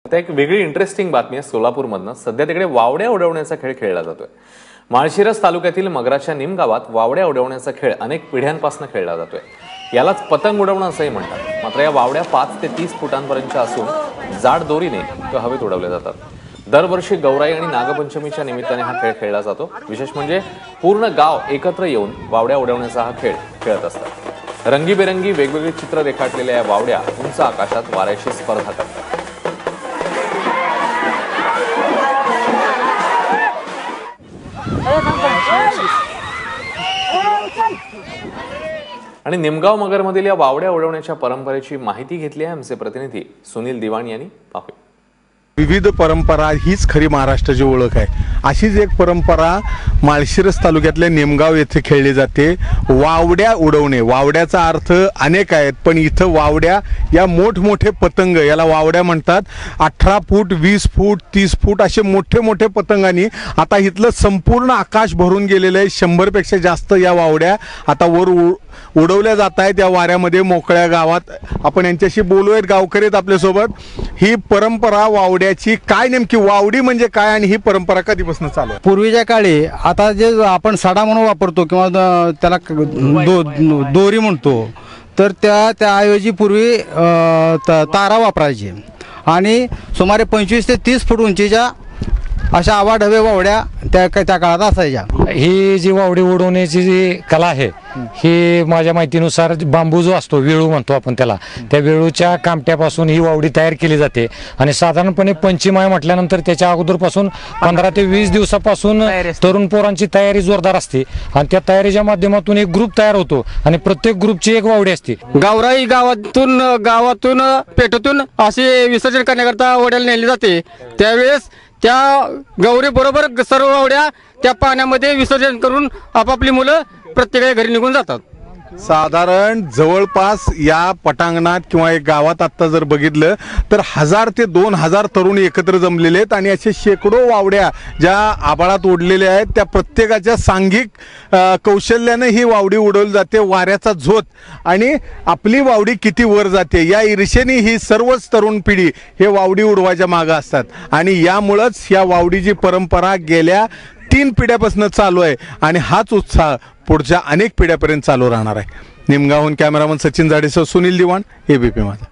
आता एक वेगळी इंटरेस्टिंग बातमी आहे सोलापूरमधनं। सध्या तिकडे वावड्या उडवण्याचा खेळ खेळला जातोय। माळशिरस तालुक्यातील मगराच्या निम गावात वावड्या उडवण्याचा खेळ अनेक पिढ्यांपासून खेळला जातोय। यालाच पतंग उडवणं असंही म्हणतात। मात्र या वावड्या 5 ते 30 फुटांपर्यंतच्या असून जाड दोरीने हवेत उडवल्या जातात। दरवर्षी गौराई आणि नागपंचमीच्या निमित्ताने हा खेळ खेळला जातो। विशेष म्हणजे पूर्ण गाव एकत्र येऊन वावड्या उडवण्याचा हा खेळ खेळत असतात। रंगीबेरंगी वेगवेगळी चित्र रेखाटलेल्या या वावड्या उंच आकाशात वाऱ्याशी स्पर्धा करतात। आणि निमगाव मगरमधील या वावड्या उडवण्याच्या परंपरेची माहिती घेतली आहे आमचे प्रतिनिधी सुनील दिवाण यांनी। पाहूया। विविध परंपरा हीच खरी महाराष्ट्राची ओळख आहे। अशीच एक परंपरा माळशिरस तालुक्यातल्या निमगाव येथे खेळली जाते। वावड्या उडवणे, वावड्याचा अर्थ अनेक आहेत, पण इथं वावड्या या मोठमोठे पतंग याला वावड्या म्हणतात। 18 फूट 20 फूट 30 फूट असे मोठे मोठे पतंगांनी आता इथलं संपूर्ण आकाश भरून गेलेलं आहे। 100 पेक्षा जास्त या वावड्या आता वर उडवल्या जात आहेत या वाऱ्यामध्ये मोकळ्या गावात। आपण यांच्याशी बोलूयात, गावकरी आहेत आपल्यासोबत। ही परंपरा वावड्याची काय, नेमकी वावडी म्हणजे काय आणि ही परंपरा कधीपासून चालू आहे? पूर्वीच्या काळी आता जे आपण सडा म्हणून वापरतो किंवा त्याला दोरी म्हणतो, तर त्याऐवजी पूर्वी तारा वापरायची आणि सुमारे 25 ते 30 फूट उंचीच्या अशा आवाढव्य वावड्या त्या काळात असायच्या। ही जी वावडी उडवण्याची जी कला आहे ही माझ्या माहितीनुसार बांबू जो असतो, वेळू म्हणतो आपण त्याला, त्या वेळूच्या कामट्यापासून ही वावडी तयार केली जाते। आणि साधारणपणे पंचमाय म्हटल्यानंतर त्याच्या अगोदरपासून 15 ते 20 दिवसापासून तरुण पोरांची तयारी जोरदार असते आणि त्या तयारीच्या माध्यमातून एक ग्रुप तयार होतो आणि प्रत्येक ग्रुपची एक वावडी असते। गौराई गावातून पेठेतून असे विसर्जन करण्याकरता वावड्याला नेली जाते। त्यावेळेस त्या गौरी बरोबर सर्व वावड्या त्या पाण्यामध्ये विसर्जन करून आपापली मुलं प्रत्येक घरी निघून जातात। साधारण जवळपास या पटांगणात किंवा एक गावात आता जर बघितलं तर 1000 ते 2000 तरुण एकत्र जमलेले आहेत आणि असे शेकडो वावड्या ज्या आभाळात उडलेल्या आहेत त्या प्रत्येकाच्या सांघिक कौशल्याने ही वावडी उडवली जाते। वाऱ्याचा झोत आणि आपली वावडी किती वर जाते या ईर्षेने ही सर्वच तरुण पिढी हे वावडी उडवायच्या मागे असतात आणि यामुळेच या वावडीची परंपरा गेल्या 3 पिढ्यापासून चालू आहे आणि हाच उत्साह पुढच्या अनेक पिढ्यापर्यंत चालू राहणार आहे। निमगावहून कॅमेरामन सचिन जाडेसह सुनील दिवाण, एबीपी माझा।